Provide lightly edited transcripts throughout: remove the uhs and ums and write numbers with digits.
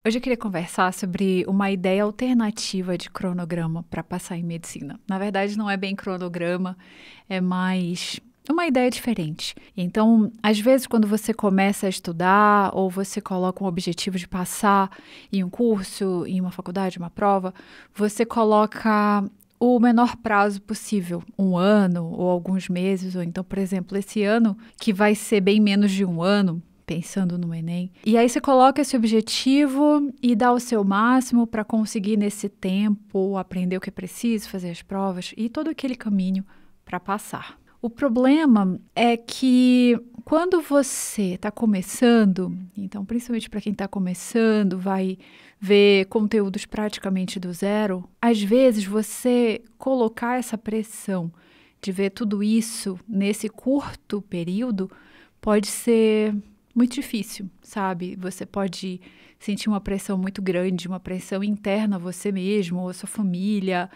Hoje eu queria conversar sobre uma ideia alternativa de cronograma para passar em medicina. Na verdade, não é bem cronograma, é mais uma ideia diferente. Então, às vezes, quando você começa a estudar ou você coloca um objetivo de passar em um curso, em uma faculdade, uma prova, você coloca o menor prazo possível, um ano ou alguns meses, ou então, por exemplo, esse ano, que vai ser bem menos de um ano, pensando no Enem. E aí você coloca esse objetivo e dá o seu máximo para conseguir nesse tempo aprender o que é preciso, fazer as provas e todo aquele caminho para passar. O problema é que quando você está começando, então principalmente para quem está começando, vai ver conteúdos praticamente do zero, às vezes você colocar essa pressão de ver tudo isso nesse curto período pode ser muito difícil, sabe? Você pode sentir uma pressão muito grande, uma pressão interna a você mesmo ou a sua família.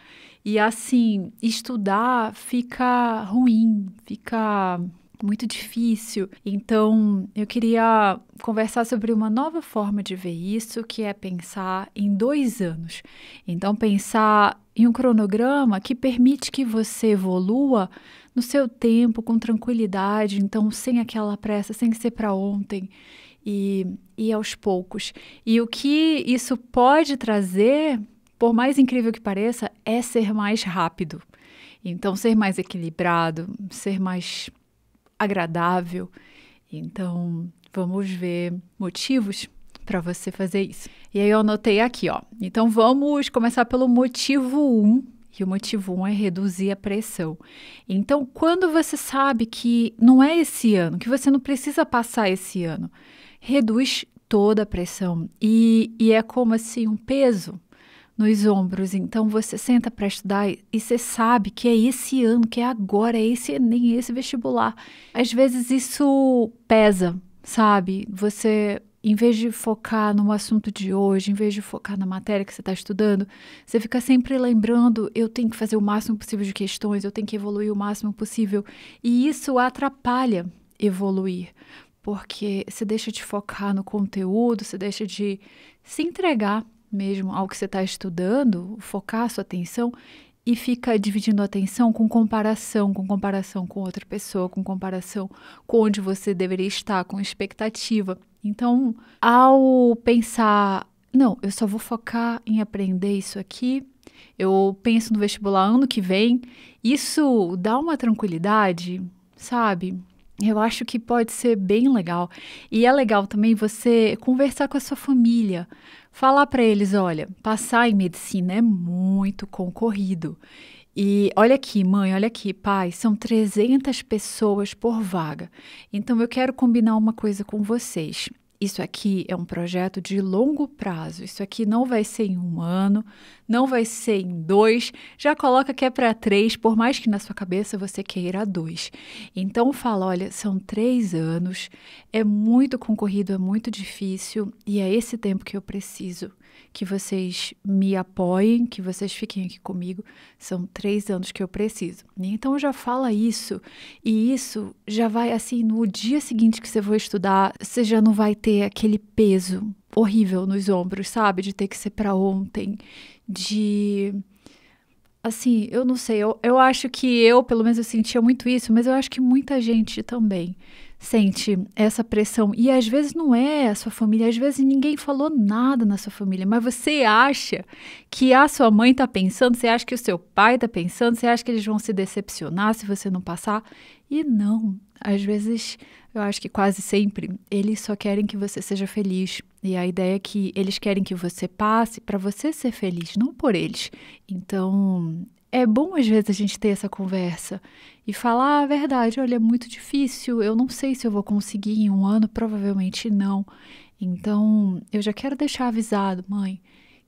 E assim, estudar fica ruim, fica muito difícil. Então, eu queria conversar sobre uma nova forma de ver isso, que é pensar em 2 anos. Então, pensar em um cronograma que permite que você evolua no seu tempo, com tranquilidade, então sem aquela pressa, sem ser para ontem e aos poucos. E o que isso pode trazer, por mais incrível que pareça, é ser mais rápido. Então, ser mais equilibrado, ser mais agradável. Então, vamos ver motivos para você fazer isso. E aí eu anotei aqui, ó. Então, vamos começar pelo motivo 1. E o motivo 1 é reduzir a pressão. Então, quando você sabe que não é esse ano, que você não precisa passar esse ano, reduz toda a pressão. E é como assim um peso nos ombros. Então, você senta para estudar e você sabe que é esse ano, que é agora, é esse Enem, é esse vestibular. Às vezes isso pesa, sabe? Você, em vez de focar no assunto de hoje, em vez de focar na matéria que você está estudando, você fica sempre lembrando, eu tenho que fazer o máximo possível de questões, eu tenho que evoluir o máximo possível. E isso atrapalha evoluir, porque você deixa de focar no conteúdo, você deixa de se entregar mesmo ao que você está estudando, focar a sua atenção e fica dividindo a atenção com comparação com outra pessoa, com comparação com onde você deveria estar, com expectativa. Então, ao pensar, não, eu só vou focar em aprender isso aqui, eu penso no vestibular ano que vem, isso dá uma tranquilidade, sabe? Eu acho que pode ser bem legal. E é legal também você conversar com a sua família, falar para eles, olha, passar em medicina é muito concorrido. E olha aqui, mãe, olha aqui, pai, são 300 pessoas por vaga. Então eu quero combinar uma coisa com vocês. Isso aqui é um projeto de longo prazo. Isso aqui não vai ser em 1 ano, não vai ser em 2. Já coloca que é para 3, por mais que na sua cabeça você queira 2. Então fala, olha, são 3 anos, é muito concorrido, é muito difícil e é esse tempo que eu preciso que vocês me apoiem, que vocês fiquem aqui comigo. São 3 anos que eu preciso. Então já fala isso e isso já vai assim, no dia seguinte que você for estudar, você já não vai ter aquele peso horrível nos ombros, sabe? De ter que ser para ontem, de... Assim, eu não sei, eu acho que eu, pelo menos eu sentia muito isso, mas eu acho que muita gente também sente essa pressão. E às vezes não é a sua família, às vezes ninguém falou nada na sua família, mas você acha que a sua mãe está pensando, você acha que o seu pai está pensando, você acha que eles vão se decepcionar se você não passar. E não, às vezes, eu acho que quase sempre, eles só querem que você seja feliz. E a ideia é que eles querem que você passe para você ser feliz, não por eles. Então, é bom às vezes a gente ter essa conversa e falar a verdade. Olha, é muito difícil, eu não sei se eu vou conseguir em 1 ano, provavelmente não. Então, eu já quero deixar avisado, mãe,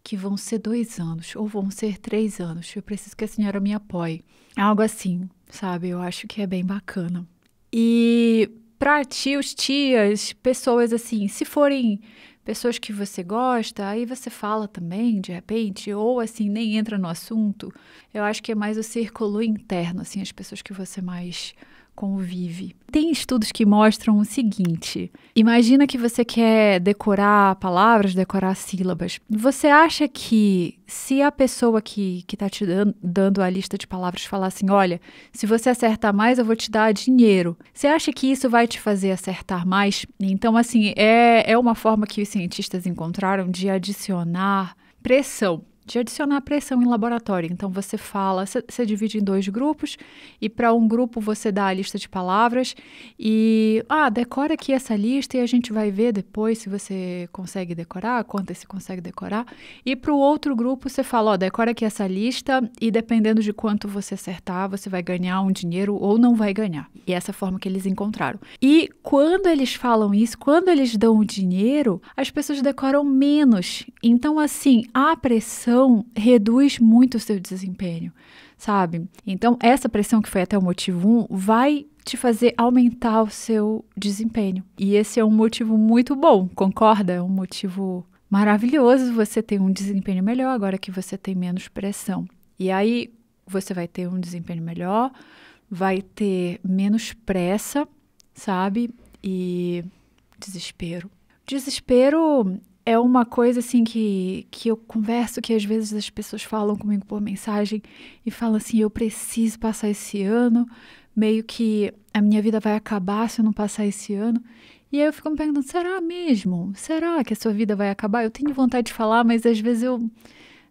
que vão ser 2 anos ou vão ser 3 anos. Eu preciso que a senhora me apoie. Algo assim, sabe? Eu acho que é bem bacana. E para tios, tias, pessoas assim, se forem pessoas que você gosta, aí você fala também, de repente, ou assim, nem entra no assunto. Eu acho que é mais o círculo interno, assim, as pessoas que você mais convive. Tem estudos que mostram o seguinte: imagina que você quer decorar palavras, decorar sílabas. Você acha que se a pessoa que está te dando a lista de palavras falar assim, olha, se você acertar mais, eu vou te dar dinheiro. Você acha que isso vai te fazer acertar mais? Então, assim, é uma forma que os cientistas encontraram de adicionar pressão. Em laboratório. Então, você fala, você divide em 2 grupos e para um grupo você dá a lista de palavras e, decora aqui essa lista e a gente vai ver depois se você consegue decorar, quantas você consegue decorar. E para o outro grupo você fala, decora aqui essa lista e dependendo de quanto você acertar, você vai ganhar um dinheiro ou não vai ganhar. E essa é a forma que eles encontraram. E quando eles falam isso, quando eles dão o dinheiro, as pessoas decoram menos. Então, assim, a pressão reduz muito o seu desempenho, sabe? Então, essa pressão que foi até o motivo 1 vai te fazer aumentar o seu desempenho. E esse é um motivo muito bom, concorda? É um motivo maravilhoso você ter um desempenho melhor agora que você tem menos pressão. E aí, você vai ter um desempenho melhor, vai ter menos pressa, sabe? E desespero. Desespero é uma coisa assim que eu converso, que às vezes as pessoas falam comigo por mensagem e falam assim, eu preciso passar esse ano, meio que a minha vida vai acabar se eu não passar esse ano. E aí eu fico me perguntando, será mesmo? Será que a sua vida vai acabar? Eu tenho vontade de falar, mas às vezes eu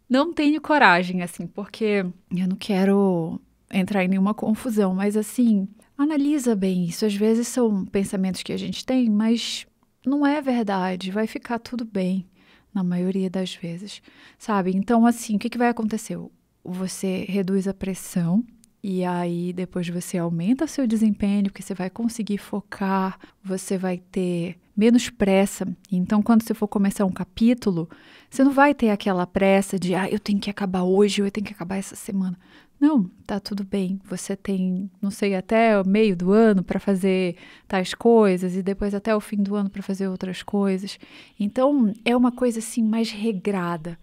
não tenho coragem, assim, porque eu não quero entrar em nenhuma confusão, mas assim, analisa bem isso. Às vezes são pensamentos que a gente tem, mas não é verdade, vai ficar tudo bem, na maioria das vezes, sabe? Então, assim, o que vai acontecer? Você reduz a pressão e aí depois você aumenta o seu desempenho, porque você vai conseguir focar, você vai ter menos pressa. Então, quando você for começar um capítulo, você não vai ter aquela pressa de, eu tenho que acabar hoje, ou eu tenho que acabar essa semana. Não, tá tudo bem. Você tem, não sei, até o meio do ano para fazer tais coisas e depois até o fim do ano para fazer outras coisas. Então, é uma coisa assim mais regrada,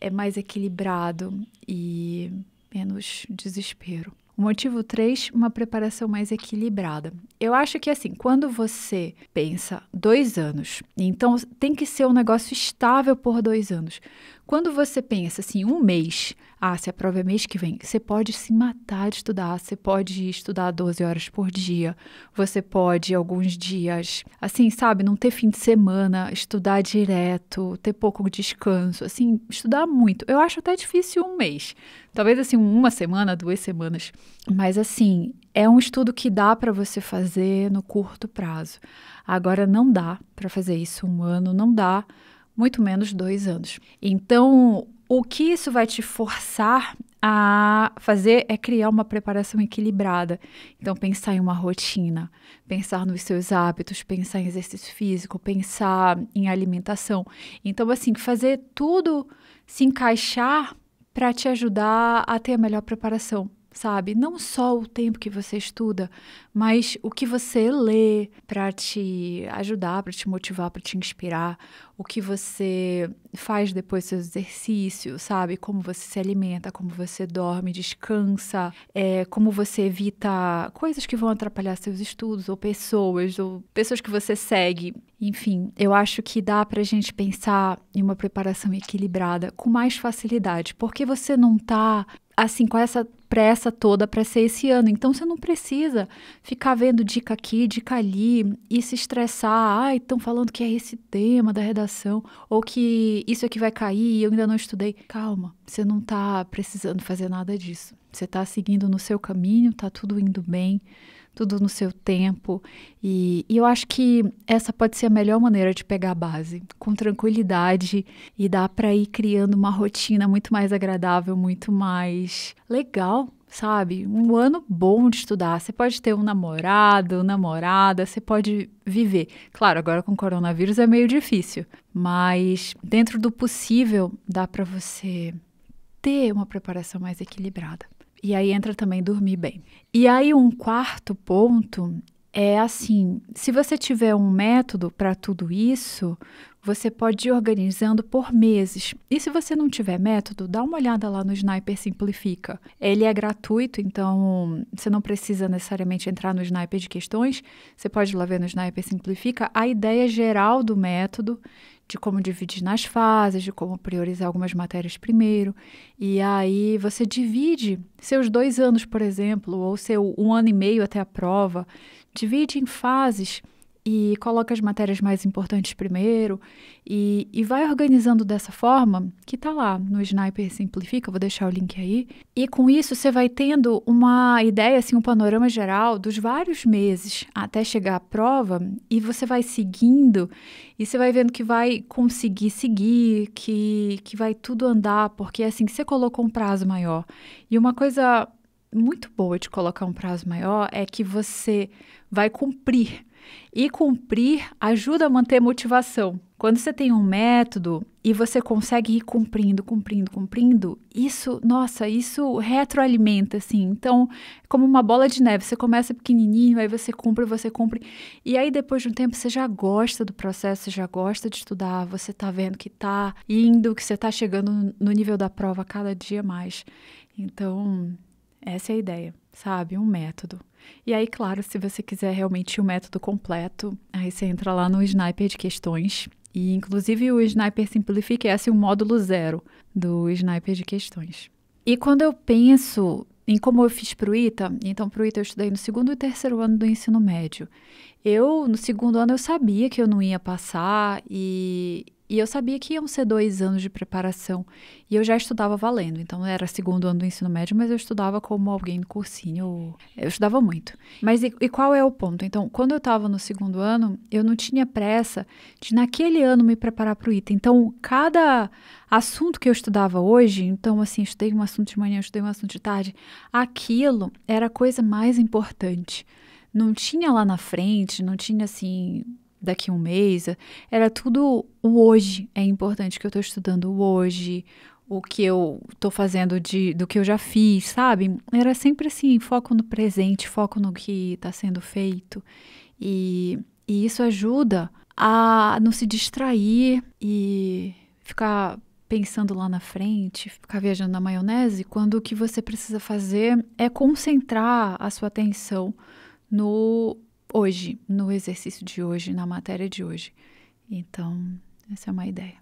é mais equilibrado e menos desespero. O motivo 3, uma preparação mais equilibrada. Eu acho que assim, quando você pensa 2 anos, então tem que ser um negócio estável por 2 anos. Quando você pensa assim, 1 mês, se a prova é mês que vem, você pode se matar de estudar, você pode estudar 12 horas por dia, você pode alguns dias, assim, sabe, não ter fim de semana, estudar direto, ter pouco descanso, assim, estudar muito. Eu acho até difícil 1 mês, talvez assim 1 semana, 2 semanas, mas assim, é um estudo que dá para você fazer no curto prazo. Agora não dá para fazer isso 1 ano, não dá, muito menos 2 anos. Então, o que isso vai te forçar a fazer é criar uma preparação equilibrada. Então, pensar em uma rotina, pensar nos seus hábitos, pensar em exercício físico, pensar em alimentação. Então, assim, fazer tudo se encaixar para te ajudar a ter a melhor preparação, sabe? Não só o tempo que você estuda, mas o que você lê para te ajudar, para te motivar, para te inspirar, o que você faz depois dos seus exercícios, sabe? Como você se alimenta, como você dorme, descansa, como você evita coisas que vão atrapalhar seus estudos, ou pessoas que você segue. Enfim, eu acho que dá pra gente pensar em uma preparação equilibrada com mais facilidade, porque você não tá assim, com essa pressa toda para ser esse ano. Então, você não precisa ficar vendo dica aqui, dica ali e se estressar. Estão falando que é esse tema da redação ou que isso aqui vai cair e eu ainda não estudei. Calma, você não está precisando fazer nada disso. Você está seguindo no seu caminho, está tudo indo bem, tudo no seu tempo. E eu acho que essa pode ser a melhor maneira de pegar a base, com tranquilidade, e dá para ir criando uma rotina muito mais agradável, muito mais legal, sabe? Um ano bom de estudar. Você pode ter um namorado, namorada, você pode viver. Claro, agora com o coronavírus é meio difícil, mas dentro do possível dá para você ter uma preparação mais equilibrada. E aí entra também dormir bem. E aí um quarto ponto é assim, se você tiver um método para tudo isso, você pode ir organizando por meses. E se você não tiver método, dá uma olhada lá no Sniper Simplifica. Ele é gratuito, então você não precisa necessariamente entrar no Sniper de questões. Você pode ir lá ver no Sniper Simplifica a ideia geral do método, de como dividir nas fases, de como priorizar algumas matérias primeiro. E aí você divide seus 2 anos, por exemplo, ou seu 1 ano e meio até a prova, divide em fases e coloca as matérias mais importantes primeiro e vai organizando dessa forma, que tá lá no Sniper Simplifica, vou deixar o link aí. E com isso você vai tendo uma ideia, assim, um panorama geral dos vários meses até chegar à prova e você vai seguindo e você vai vendo que vai conseguir seguir, que vai tudo andar, porque assim, você colocou um prazo maior. E uma coisa muito boa de colocar um prazo maior é que você vai cumprir. E cumprir ajuda a manter motivação. Quando você tem um método e você consegue ir cumprindo, isso, nossa, isso retroalimenta, assim. Então, é como uma bola de neve. Você começa pequenininho, aí você cumpre. E aí, depois de um tempo, você já gosta do processo, você já gosta de estudar, você tá vendo que tá indo, que você tá chegando no nível da prova cada dia mais. Então, essa é a ideia, sabe? Um método. E aí, claro, se você quiser realmente o método completo, aí você entra lá no Sniper de questões. E, inclusive, o Sniper Simplifica é o módulo 0 do Sniper de questões. E quando eu penso em como eu fiz para o ITA, então para o ITA eu estudei no 2º e 3º ano do ensino médio. No 2º ano, eu sabia que eu não ia passar e eu sabia que iam ser 2 anos de preparação. E eu já estudava valendo. Então, era 2º ano do ensino médio, mas eu estudava como alguém no cursinho. Eu estudava muito. Mas e qual é o ponto? Então, quando eu estava no 2º ano, eu não tinha pressa de, naquele ano, me preparar para o ITA. Então, cada assunto que eu estudava hoje, então, assim, eu estudei um assunto de manhã, eu estudei um assunto de tarde, aquilo era a coisa mais importante. Não tinha lá na frente, não tinha, assim, daqui a um mês, era tudo o hoje. É importante que eu estou estudando hoje, o que eu estou fazendo do que eu já fiz, sabe? Era sempre assim, foco no presente, foco no que está sendo feito. E isso ajuda a não se distrair e ficar pensando lá na frente, ficar viajando na maionese, quando o que você precisa fazer é concentrar a sua atenção no hoje, no exercício de hoje, na matéria de hoje. Então, essa é uma ideia.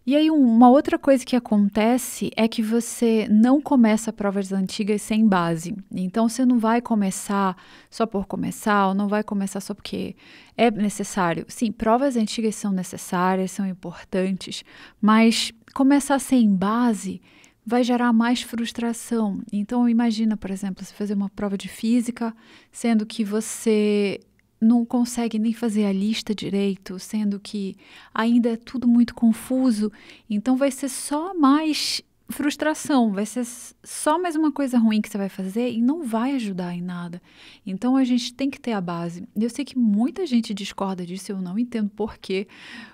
E aí, uma outra coisa que acontece é que você não começa provas antigas sem base. Então, você não vai começar só por começar, ou não vai começar só porque é necessário. Sim, provas antigas são necessárias, são importantes, mas começar sem base vai gerar mais frustração. Então, imagina, por exemplo, você fazer uma prova de física, sendo que você não consegue nem fazer a lista direito, sendo que ainda é tudo muito confuso. Então, vai ser só mais frustração, vai ser só mais uma coisa ruim que você vai fazer e não vai ajudar em nada. Então, a gente tem que ter a base. Eu sei que muita gente discorda disso, eu não entendo por quê,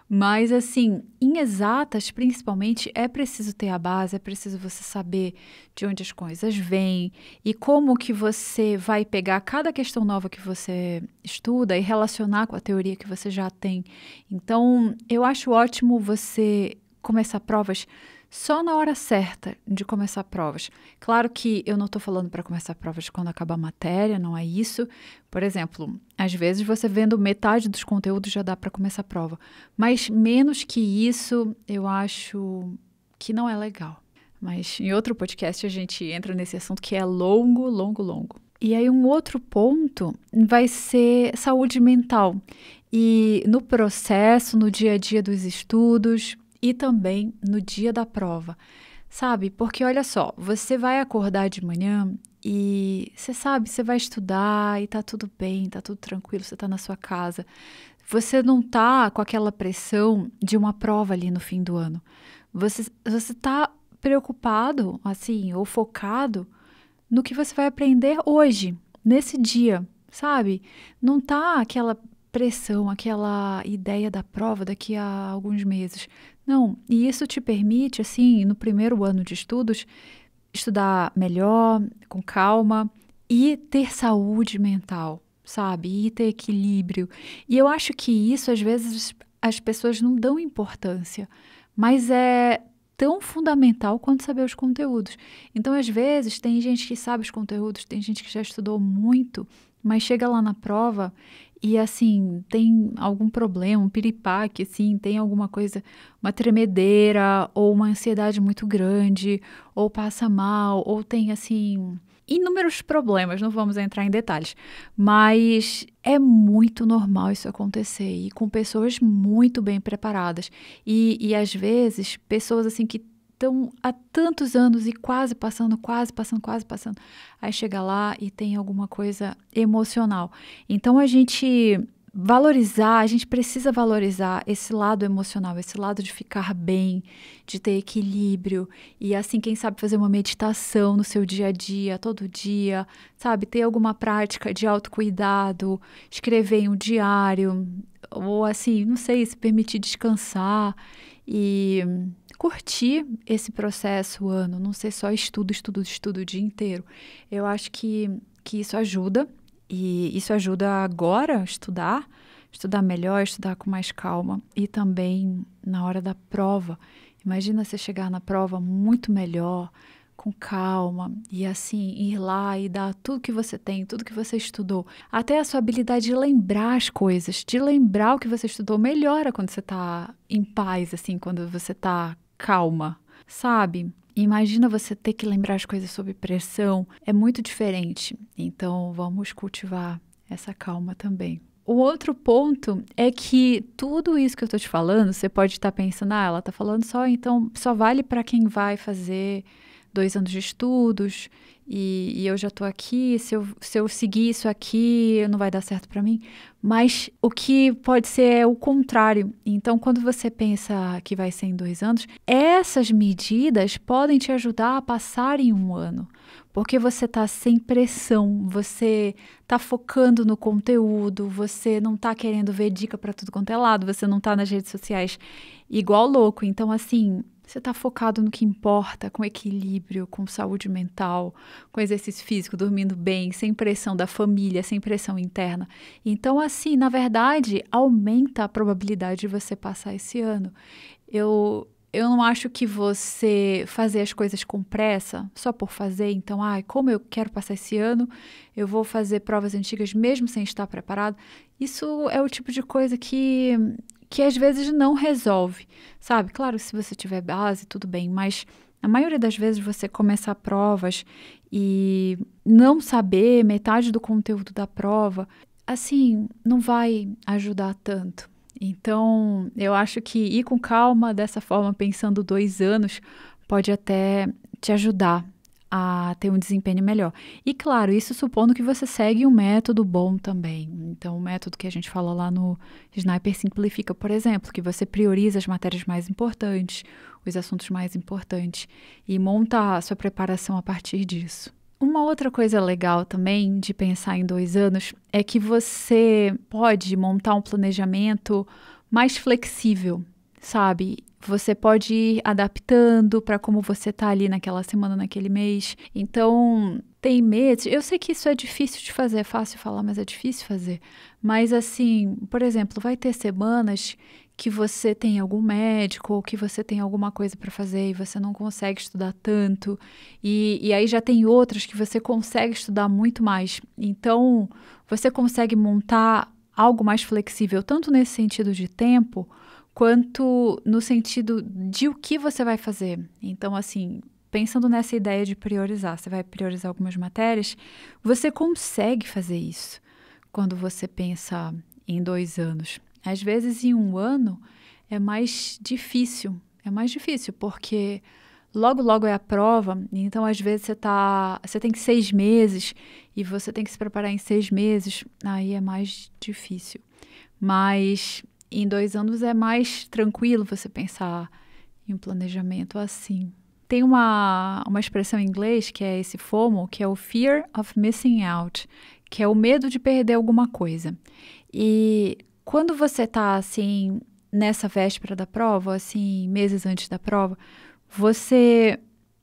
mas, assim, em exatas, principalmente, é preciso ter a base, é preciso você saber de onde as coisas vêm e como que você vai pegar cada questão nova que você estuda e relacionar com a teoria que você já tem. Então, eu acho ótimo você começar provas só na hora certa de começar provas. Claro que eu não estou falando para começar provas quando acabar a matéria, não é isso. Por exemplo, às vezes você vendo metade dos conteúdos já dá para começar a prova. Mas menos que isso, eu acho que não é legal. Mas em outro podcast a gente entra nesse assunto que é longo. E aí um outro ponto vai ser saúde mental. E no processo, no dia a dia dos estudos e também no dia da prova, sabe? Porque olha só, você vai acordar de manhã e você sabe, você vai estudar e tá tudo bem, tá tudo tranquilo, você tá na sua casa. Você não tá com aquela pressão de uma prova ali no fim do ano. Você tá preocupado, assim, ou focado no que você vai aprender hoje, nesse dia, sabe? Não tá aquela pressão, aquela ideia da prova daqui a alguns meses. Não, e isso te permite, assim, no primeiro ano de estudos, estudar melhor, com calma e ter saúde mental, sabe? E ter equilíbrio. E eu acho que isso, às vezes, as pessoas não dão importância, mas é tão fundamental quanto saber os conteúdos. Então, às vezes, tem gente que sabe os conteúdos, tem gente que já estudou muito, mas chega lá na prova e, assim, tem algum problema, um piripaque, assim, tem alguma coisa, uma tremedeira ou uma ansiedade muito grande, ou passa mal, ou tem, assim, inúmeros problemas, não vamos entrar em detalhes, mas é muito normal isso acontecer e com pessoas muito bem preparadas e às vezes pessoas assim que estão há tantos anos e quase passando, aí chega lá e tem alguma coisa emocional. Então a gente precisa valorizar esse lado emocional, esse lado de ficar bem, de ter equilíbrio e assim, quem sabe fazer uma meditação no seu dia a dia, todo dia, sabe? Ter alguma prática de autocuidado, escrever em um diário, ou assim, não sei, se permitir descansar e curtir esse processo, o ano, não ser só estudo o dia inteiro. Eu acho que isso ajuda. E isso ajuda agora a estudar melhor, estudar com mais calma e também na hora da prova. Imagina você chegar na prova muito melhor, com calma e assim ir lá e dar tudo que você tem, tudo que você estudou. Até a sua habilidade de lembrar as coisas, de lembrar o que você estudou melhora quando você está em paz, assim, quando você está calma, sabe? Imagina você ter que lembrar as coisas sob pressão, é muito diferente. Então, vamos cultivar essa calma também. O outro ponto é que tudo isso que eu estou te falando, você pode estar pensando, ela está falando só, então só vale para quem vai fazer 2 anos de estudos e eu já estou aqui, se eu seguir isso aqui, não vai dar certo para mim. Mas o que pode ser é o contrário. Então, quando você pensa que vai ser em 2 anos, essas medidas podem te ajudar a passar em 1 ano. Porque você está sem pressão, você está focando no conteúdo, você não está querendo ver dica para tudo quanto é lado, você não está nas redes sociais igual louco. Então, assim, você está focado no que importa, com equilíbrio, com saúde mental, com exercício físico, dormindo bem, sem pressão da família, sem pressão interna. Então, assim, na verdade, aumenta a probabilidade de você passar esse ano. Eu não acho que você fazer as coisas com pressa, só por fazer, então, como eu quero passar esse ano, eu vou fazer provas antigas mesmo sem estar preparado. Isso é o tipo de coisa que às vezes não resolve, sabe? Claro, se você tiver base, tudo bem, mas a maioria das vezes você começar provas e não saber metade do conteúdo da prova, assim, não vai ajudar tanto. Então, eu acho que ir com calma, dessa forma, pensando 2 anos, pode até te ajudar a ter um desempenho melhor. E, claro, isso supondo que você segue um método bom também. Então, o método que a gente falou lá no Sniper Simplifica, por exemplo, que você prioriza as matérias mais importantes, os assuntos mais importantes, e monta a sua preparação a partir disso. Uma outra coisa legal também de pensar em 2 anos é que você pode montar um planejamento mais flexível, sabe? Você pode ir adaptando para como você tá ali naquela semana, naquele mês. Então, tem meses. Eu sei que isso é difícil de fazer, é fácil falar, mas é difícil fazer. Mas, assim, por exemplo, vai ter semanas que você tem algum médico ou que você tem alguma coisa para fazer e você não consegue estudar tanto. E aí já tem outras que você consegue estudar muito mais. Então, você consegue montar algo mais flexível, tanto nesse sentido de tempo, quanto no sentido de o que você vai fazer. Então, assim, pensando nessa ideia de priorizar, você vai priorizar algumas matérias, você consegue fazer isso quando você pensa em 2 anos. Às vezes, em 1 ano, é mais difícil, porque logo é a prova, então às vezes você tem que 6 meses e você tem que se preparar em 6 meses, aí é mais difícil. Mas em 2 anos é mais tranquilo você pensar em um planejamento assim. Tem uma expressão em inglês que é esse FOMO, que é o Fear of Missing Out, que é o medo de perder alguma coisa. E quando você está assim, nessa véspera da prova, assim, meses antes da prova, você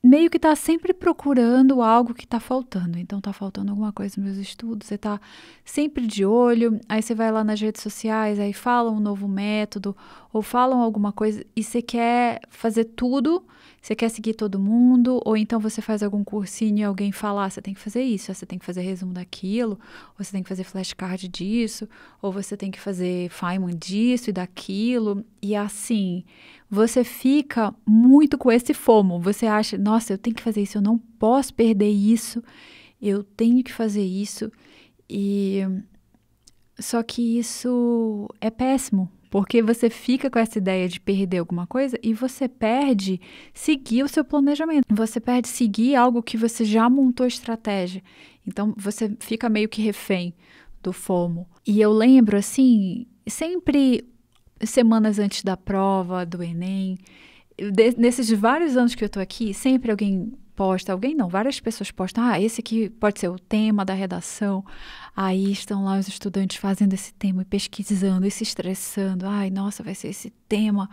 meio que está sempre procurando algo que está faltando. Então, está faltando alguma coisa nos meus estudos, você está sempre de olho, aí você vai lá nas redes sociais, aí falam um novo método, ou falam alguma coisa, e você quer fazer tudo, você quer seguir todo mundo, ou então você faz algum cursinho e alguém fala, você tem que fazer isso, você tem que fazer resumo daquilo, ou você tem que fazer flashcard disso, ou você tem que fazer Feynman disso e daquilo, e assim, você fica muito com esse FOMO, você acha, nossa, eu tenho que fazer isso, eu não posso perder isso, eu tenho que fazer isso, e só que isso é péssimo, porque você fica com essa ideia de perder alguma coisa e você perde seguir o seu planejamento. Você perde seguir algo que você já montou estratégia. Então, você fica meio que refém do FOMO. E eu lembro, assim, sempre semanas antes da prova, do Enem, nesses vários anos que eu tô aqui, sempre alguém posta, várias pessoas postam, esse aqui pode ser o tema da redação, aí estão lá os estudantes fazendo esse tema e pesquisando e se estressando, nossa, vai ser esse tema,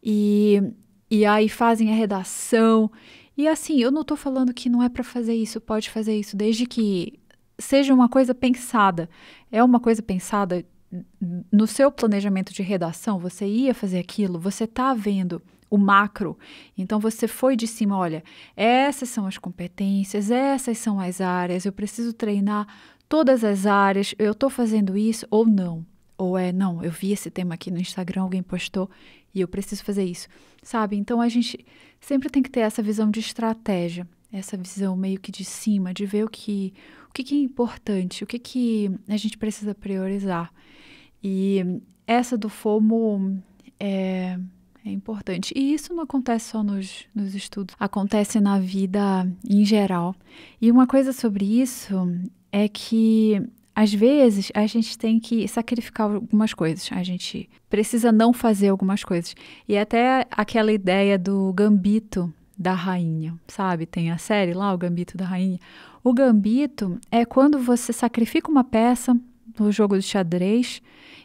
e aí fazem a redação, e assim, eu não tô falando que não é para fazer isso, pode fazer isso, desde que seja uma coisa pensada, é uma coisa pensada no seu planejamento de redação, você ia fazer aquilo, você tá vendo o macro, então você foi de cima, olha, essas são as competências, essas são as áreas, eu preciso treinar todas as áreas, eu estou fazendo isso ou não, não, eu vi esse tema aqui no Instagram, alguém postou e eu preciso fazer isso, sabe? Então a gente sempre tem que ter essa visão de estratégia, essa visão meio que de cima, de ver o que é importante, o que a gente precisa priorizar. E essa do FOMO é importante. E isso não acontece só nos estudos, acontece na vida em geral. E uma coisa sobre isso é que, às vezes, a gente tem que sacrificar algumas coisas. A gente precisa não fazer algumas coisas. E até aquela ideia do gambito da rainha, sabe? Tem a série lá, o Gambito da Rainha. O gambito é quando você sacrifica uma peça no jogo de xadrez,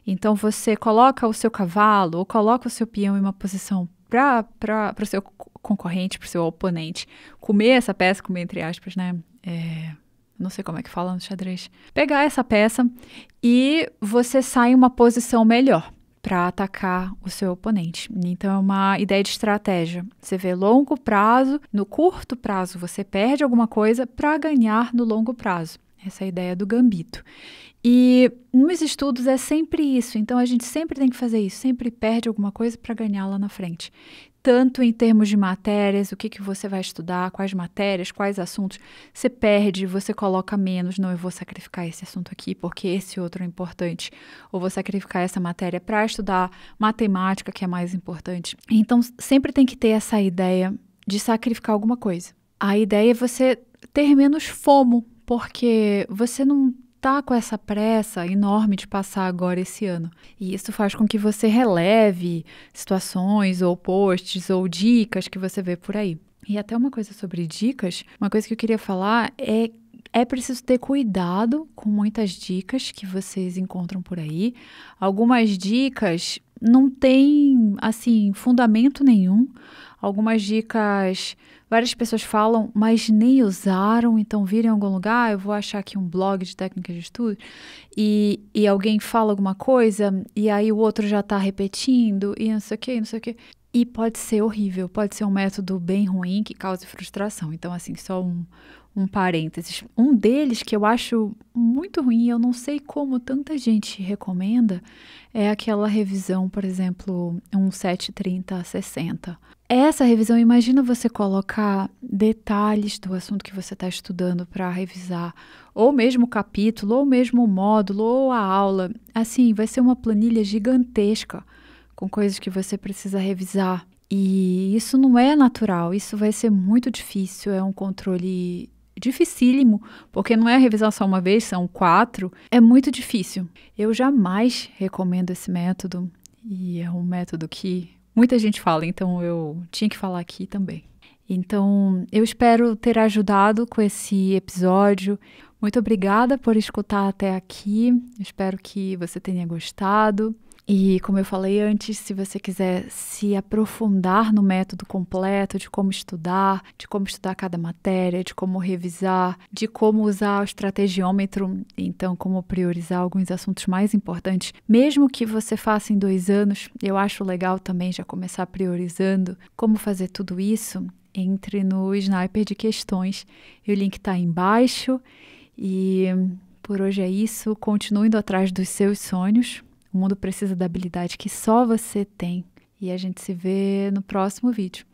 então você coloca o seu cavalo ou coloca o seu peão em uma posição para o seu concorrente, para o seu oponente comer essa peça, comer entre aspas, né? Não sei como é que fala no xadrez. Pegar essa peça e você sai em uma posição melhor para atacar o seu oponente. Então, é uma ideia de estratégia. Você vê longo prazo, no curto prazo você perde alguma coisa para ganhar no longo prazo. Essa é a ideia do gambito. E nos estudos é sempre isso, então a gente sempre tem que fazer isso, sempre perde alguma coisa para ganhar lá na frente. Tanto em termos de matérias, o que você vai estudar, quais matérias, quais assuntos, você perde, você coloca menos, não, eu vou sacrificar esse assunto aqui porque esse outro é importante, ou vou sacrificar essa matéria para estudar matemática, que é mais importante. Então, sempre tem que ter essa ideia de sacrificar alguma coisa. A ideia é você ter menos FOMO, porque você não tá com essa pressa enorme de passar agora esse ano. E isso faz com que você releve situações ou posts ou dicas que você vê por aí. E até uma coisa sobre dicas, uma coisa que eu queria falar é preciso ter cuidado com muitas dicas que vocês encontram por aí. Algumas dicas não têm, assim, fundamento nenhum. Algumas dicas, várias pessoas falam, mas nem usaram, então viram em algum lugar, eu vou achar aqui um blog de técnicas de estudo, e alguém fala alguma coisa, e aí o outro já está repetindo, e não sei o que, não sei o que. E pode ser horrível, pode ser um método bem ruim que cause frustração. Então, assim, só um parênteses. Um deles que eu acho muito ruim, eu não sei como tanta gente recomenda, é aquela revisão, por exemplo, 730-60. Essa revisão, imagina você colocar detalhes do assunto que você está estudando para revisar, ou mesmo o capítulo, ou mesmo o módulo, ou a aula. Assim, vai ser uma planilha gigantesca com coisas que você precisa revisar. E isso não é natural, isso vai ser muito difícil, é um controle dificílimo, porque não é revisar só uma vez, são 4, é muito difícil. Eu jamais recomendo esse método, e é um método que muita gente fala, então eu tinha que falar aqui também. Então, eu espero ter ajudado com esse episódio. Muito obrigada por escutar até aqui, espero que você tenha gostado. E como eu falei antes, se você quiser se aprofundar no método completo de como estudar cada matéria, de como revisar, de como usar o estrategiômetro, então como priorizar alguns assuntos mais importantes, mesmo que você faça em 2 anos, eu acho legal também já começar priorizando como fazer tudo isso. Entre no Sniper de Questões. E o link está aí embaixo. E por hoje é isso. Continue indo atrás dos seus sonhos. O mundo precisa da habilidade que só você tem. E a gente se vê no próximo vídeo.